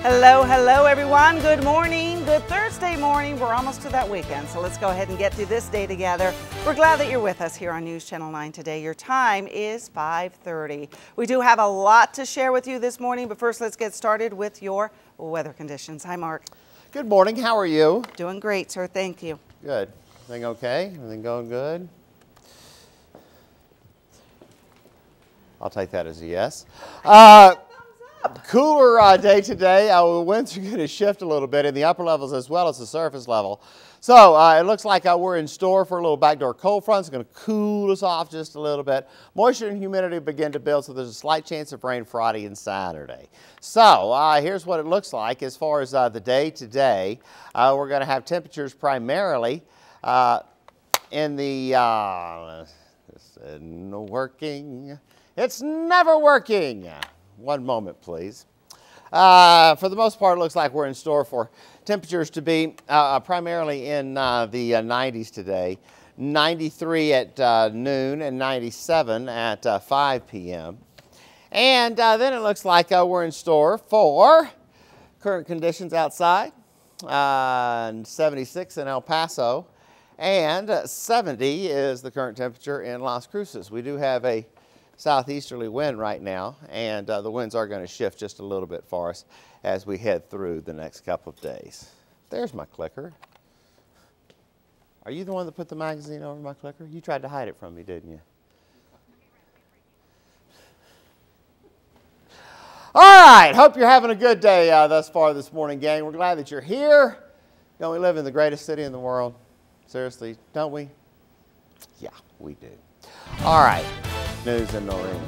Hello, hello everyone. Good morning. Good Thursday morning. We're almost to that weekend, so let's go ahead and get through this day together. We're glad that you're with us here on News Channel 9 today. Your time is 5:30. We do have a lot to share with you this morning, but first let's get started with your weather conditions. Hi, Mark. Good morning. How are you? Doing great, sir. Thank you. Good. Everything okay? Everything going good? I'll take that as a yes. Cooler day today. The winds are going to shift a little bit in the upper levels as well as the surface level. So it looks like we're in store for a little backdoor cold front. It's going to cool us off just a little bit. Moisture and humidity begin to build, so there's a slight chance of rain Friday and Saturday. So here's what it looks like as far as the day today. We're going to have temperatures primarily in the It's never working. One moment, please. For the most part, it looks like we're in store for temperatures to be primarily in the 90s today. 93 at noon and 97 at 5 p.m. And then it looks like we're in store for current conditions outside. 76 in El Paso and 70 is the current temperature in Las Cruces. We do have a southeasterly wind right now, and the winds are going to shift just a little bit for us as we head through the next couple of days. There's my clicker. Are you the one that put the magazine over my clicker? You tried to hide it from me, didn't you? All right, hope you're having a good day thus far this morning, gang. We're glad that you're here. Don't we live in the greatest city in the world? Seriously, don't we? Yeah, we do. All right. News and Noreen.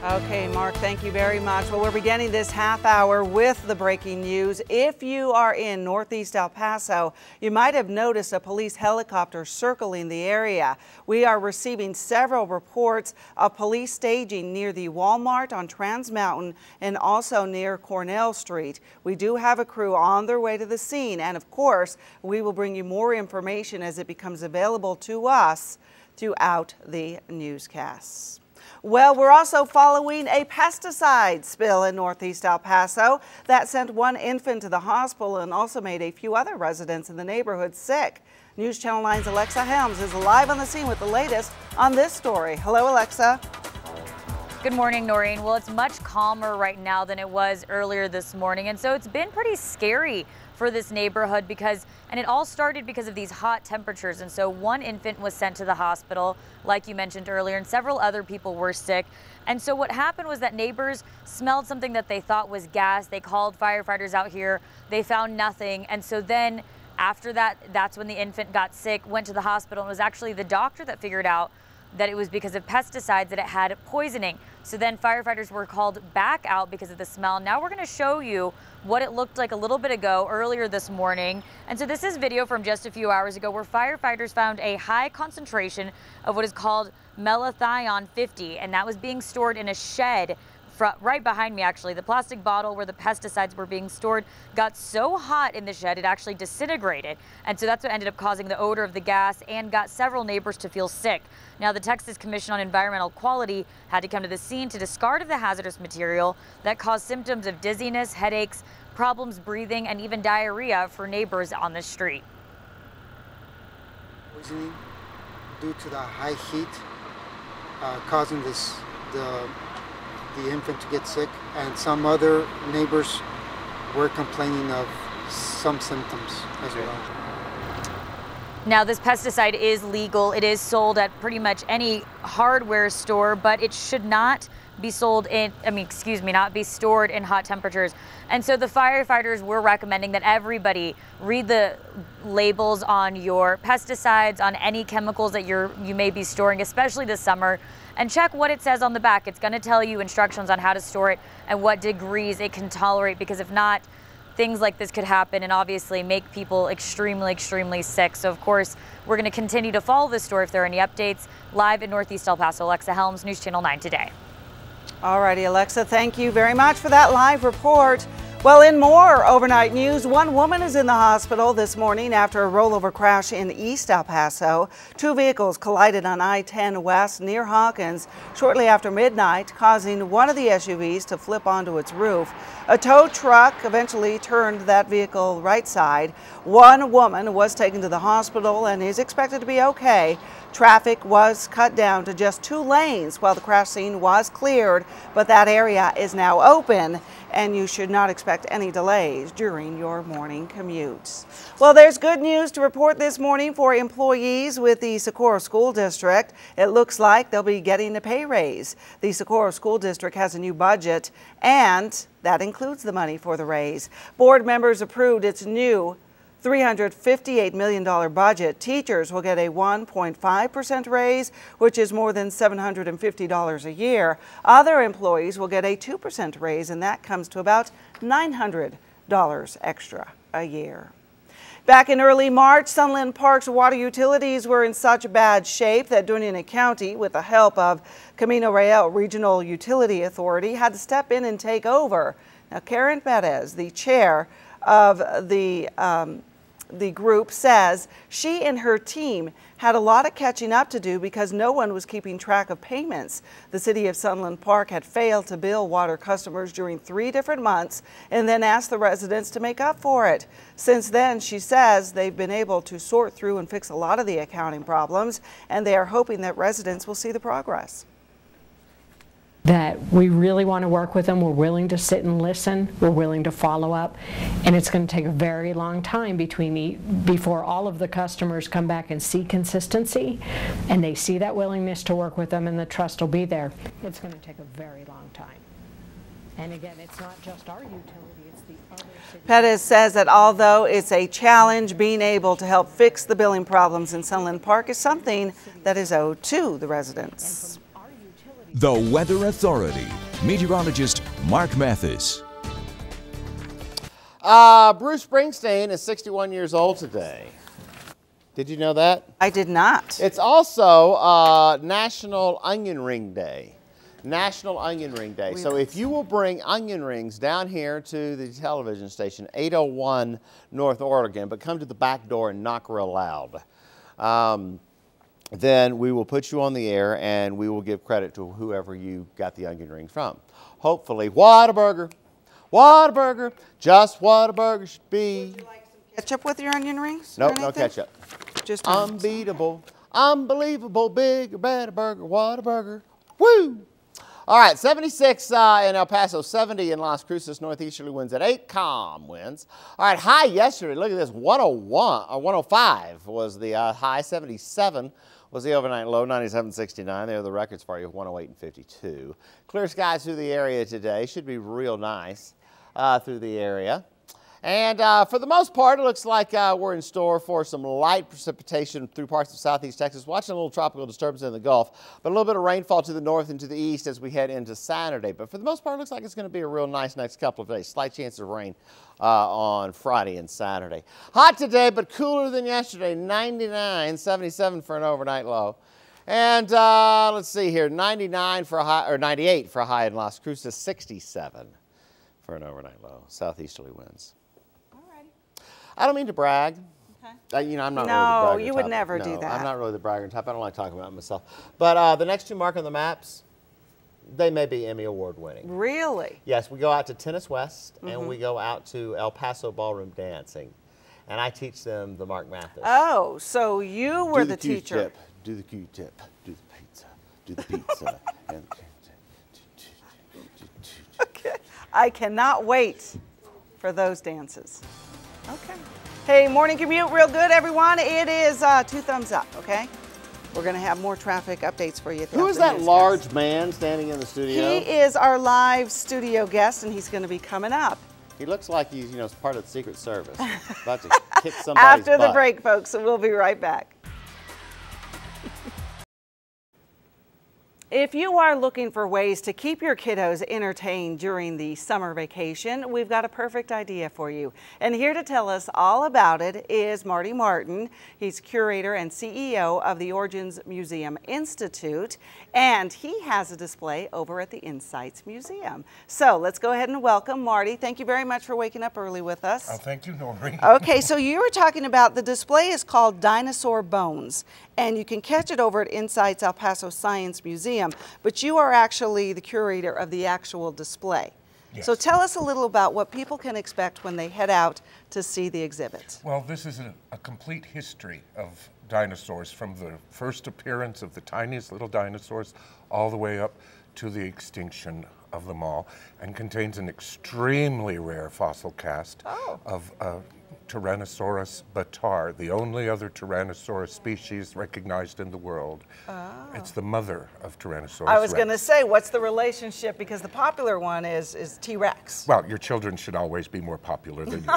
Okay, Mark, thank you very much. Well, we're beginning this half hour with the breaking news. If you are in northeast El Paso, you might have noticed a police helicopter circling the area. We are receiving several reports of police staging near the Walmart on Trans Mountain and also near Cornell Street. We do have a crew on their way to the scene, and of course, we will bring you more information as it becomes available to us throughout the newscasts. Well, we're also following a pesticide spill in northeast El Paso that sent one infant to the hospital and also made a few other residents in the neighborhood sick. News Channel 9's Alexa Helms is live on the scene with the latest on this story. Hello, Alexa. Good morning, Noreen. Well, it's much calmer right now than it was earlier this morning, and so it's been pretty scary for this neighborhood and it all started because of these hot temperatures. And so one infant was sent to the hospital, like you mentioned earlier, and several other people were sick. And so what happened was that neighbors smelled something that they thought was gas. They called firefighters out here. They found nothing. And so then after that, that's when the infant got sick, went to the hospital, and it was actually the doctor that figured out that it was because of pesticides, that it had poisoning. So then firefighters were called back out because of the smell. Now we're gonna show you what it looked like a little bit ago, earlier this morning. And so this is video from just a few hours ago where firefighters found a high concentration of what is called melathion 50, and that was being stored in a shed right behind me, actually. The plastic bottle where the pesticides were being stored got so hot in the shed it actually disintegrated, and so that's what ended up causing the odor of the gas and got several neighbors to feel sick. Now the Texas Commission on Environmental Quality had to come to the scene to discard of the hazardous material that caused symptoms of dizziness, headaches, problems breathing, and even diarrhea for neighbors on the street. Poisoning due to the high heat causing the infant to get sick, and some other neighbors were complaining of some symptoms as well. Now this pesticide is legal. It is sold at pretty much any hardware store, but it should not be sold in, not be stored in hot temperatures. And so the firefighters were recommending that everybody read the labels on your pesticides, on any chemicals that you may be storing, especially this summer, and check what it says on the back. It's going to tell you instructions on how to store it and what degrees it can tolerate, because if not, things like this could happen and obviously make people extremely, extremely sick. So of course, we're going to continue to follow this story if there are any updates. Live in Northeast El Paso, Alexa Helms, News Channel 9 Today. All righty, Alexa, thank you very much for that live report. Well, in more overnight news, one woman is in the hospital this morning after a rollover crash in East El Paso. Two vehicles collided on I-10 West near Hawkins shortly after midnight, causing one of the SUVs to flip onto its roof. A tow truck eventually turned that vehicle right side. One woman was taken to the hospital and is expected to be okay. Traffic was cut down to just 2 lanes while the crash scene was cleared, but that area is now open, and you should not expect any delays during your morning commutes. Well, there's good news to report this morning for employees with the Socorro School District. It looks like they'll be getting a pay raise. The Socorro School District has a new budget, and that includes the money for the raise. Board members approved its new $358 million budget. Teachers will get a 1.5% raise, which is more than $750 a year. Other employees will get a 2% raise, and that comes to about $900 extra a year. Back in early March, Sunland Park's water utilities were in such bad shape that Doña County, with the help of Camino Real Regional Utility Authority, had to step in and take over. Now, Karen Perez, the chair of the group, says she and her team had a lot of catching up to do because no one was keeping track of payments. The city of Sunland Park had failed to bill water customers during 3 different months and then asked the residents to make up for it. Since then, she says they've been able to sort through and fix a lot of the accounting problems, and they are hoping that residents will see the progress. That we really want to work with them. We're willing to sit and listen. We're willing to follow up. And it's going to take a very long time before all of the customers come back and see consistency and they see that willingness to work with them and the trust will be there. It's going to take a very long time. And again, it's not just our utility, it's the other cities. Perez says that although it's a challenge, being able to help fix the billing problems in Sunland Park is something that is owed to the residents. The Weather Authority, meteorologist Mark Mathis. Bruce Springsteen is 61 years old today. Did you know that? I did not. It's also National Onion Ring Day. National Onion Ring Day. So if you will bring onion rings down here to the television station, 801 North Oregon, but come to the back door and knock real loud. Then we will put you on the air and we will give credit to whoever you got the onion rings from. Hopefully, Whataburger, Whataburger, just what a burger should be. Would you like some ketchup with your onion rings? Nope, no ketchup. Just unbeatable, unbelievable, bigger, better burger, Whataburger, woo! All right, 76 in El Paso, 70 in Las Cruces, northeasterly winds at 8, calm winds. All right, high yesterday, look at this, 101, or 105 was the high, 77 was the overnight low, 97.69. There are the records for you, 108 and 52. Clear skies through the area today, should be real nice through the area. And for the most part, it looks like we're in store for some light precipitation through parts of southeast Texas. Watching a little tropical disturbance in the Gulf, but a little bit of rainfall to the north and to the east as we head into Saturday. But for the most part, it looks like it's going to be a real nice next couple of days. Slight chance of rain on Friday and Saturday. Hot today, but cooler than yesterday. 99, 77 for an overnight low. And let's see here, 99 for a high, or 98 for a high in Las Cruces, 67 for an overnight low. Southeasterly winds. I don't mean to brag. Okay. You know, I'm not really the bragger. No, you would never do that. I'm not really the bragger type. I don't like talking about myself. But the next two mark on the maps, they may be Emmy Award winning. Really? Yes, we go out to Tennis West and we go out to El Paso Ballroom Dancing. And I teach them the Mark Mathis. Oh, so you were the teacher. Do the Q-tip, do the pizza, do the pizza. And okay. I cannot wait for those dances. Okay. Hey, morning commute, real good, everyone. It is 2 thumbs up, okay? We're going to have more traffic updates for you. Who is that large man standing in the studio? He is our live studio guest, and he's going to be coming up. He looks like he's, you know, part of the Secret Service. About to kick somebody's After butt. the break, folks, so we'll be right back. If you are looking for ways to keep your kiddos entertained during the summer vacation, we've got a perfect idea for you. And here to tell us all about it is Marty Martin. He's curator and CEO of the Origins Museum Institute, and he has a display over at the Insights Museum. So let's go ahead and welcome Marty. Thank you very much for waking up early with us. Oh, thank you, Noreen. Okay, so you were talking about the display is called Dinosaur Bones, and you can catch it over at Insights El Paso Science Museum, but you are actually the curator of the actual display. Yes. So tell us a little about what people can expect when they head out to see the exhibit. Well, this is a complete history of dinosaurs, from the first appearance of the tiniest little dinosaurs all the way up to the extinction of them all, and contains an extremely rare fossil cast of Tyrannosaurus bataar, the only other Tyrannosaurus species recognized in the world. It's the mother of Tyrannosaurus I was rex. going to say, what's the relationship? Because the popular one is T-Rex. Well, your children should always be more popular than you.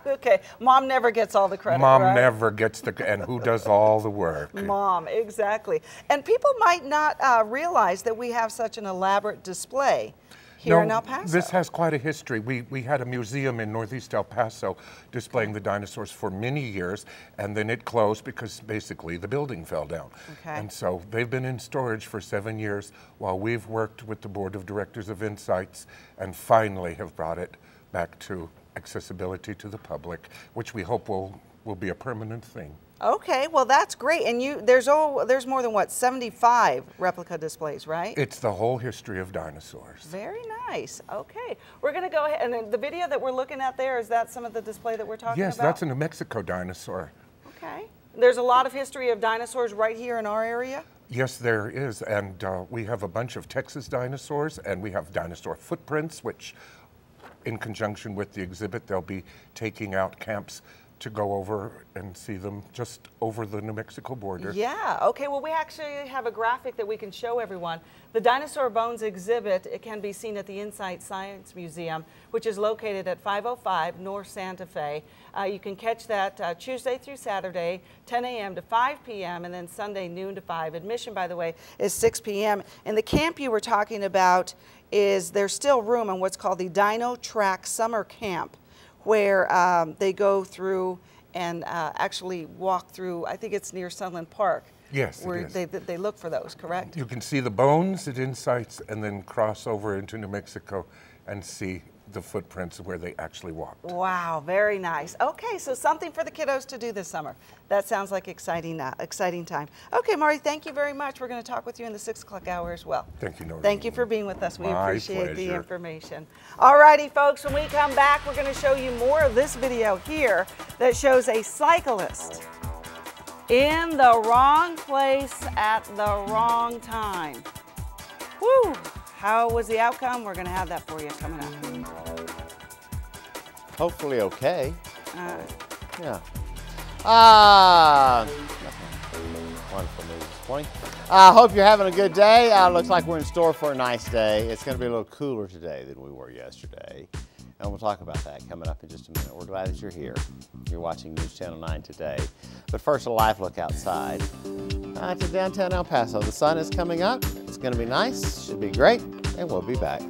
Okay, Mom never gets all the credit, Mom right? never gets and who does all the work? Mom, exactly. And people might not realize that we have such an elaborate display here in El Paso. This has quite a history. We had a museum in Northeast El Paso displaying the dinosaurs for many years, and then it closed because basically the building fell down. Okay. And so they've been in storage for 7 years while we've worked with the board of directors of Insights and finally have brought it back to accessibility to the public, which we hope will be a permanent thing. Okay, well that's great. And there's more than what, 75 replica displays, right? It's the whole history of dinosaurs. Very nice. Okay, we're going to go ahead, and then the video that we're looking at there, is that some of the display that we're talking about? Yes, that's a New Mexico dinosaur. Okay. There's a lot of history of dinosaurs right here in our area? Yes, there is, and we have a bunch of Texas dinosaurs, and we have dinosaur footprints, which in conjunction with the exhibit, they'll be taking out camps to go over and see them just over the New Mexico border. Yeah, okay, well we actually have a graphic that we can show everyone. The Dinosaur Bones exhibit, it can be seen at the Insight Science Museum, which is located at 505 North Santa Fe. You can catch that Tuesday through Saturday, 10 a.m. to 5 p.m., and then Sunday noon to 5. Admission, by the way, is 6 p.m. And the camp you were talking about there's still room in what's called the Dino Track Summer Camp, where they go through and actually walk through, I think it's near Sunland Park. Yes, where it is. they look for those, correct? You can see the bones at Insights and then cross over into New Mexico and see the footprints of where they actually walked. Wow, very nice. Okay, so something for the kiddos to do this summer. That sounds like exciting time. Okay, Marty, thank you very much. We're going to talk with you in the 6 o'clock hour as well. Thank you, Noreen. Thank you for being with us. We My appreciate the pleasure. information. All righty, folks, when we come back, we're going to show you more of this video here that shows a cyclist in the wrong place at the wrong time. Woo! How was the outcome? We're going to have that for you coming up. Hopefully okay. Yeah. Wonderful news this morning. I hope you're having a good day. Looks like we're in store for a nice day. It's going to be a little cooler today than we were yesterday. And we'll talk about that coming up in just a minute. We're glad that you're here. You're watching News Channel 9 today. But first, a live look outside to downtown El Paso. The sun is coming up. It's going to be nice. Should be great. And we'll be back.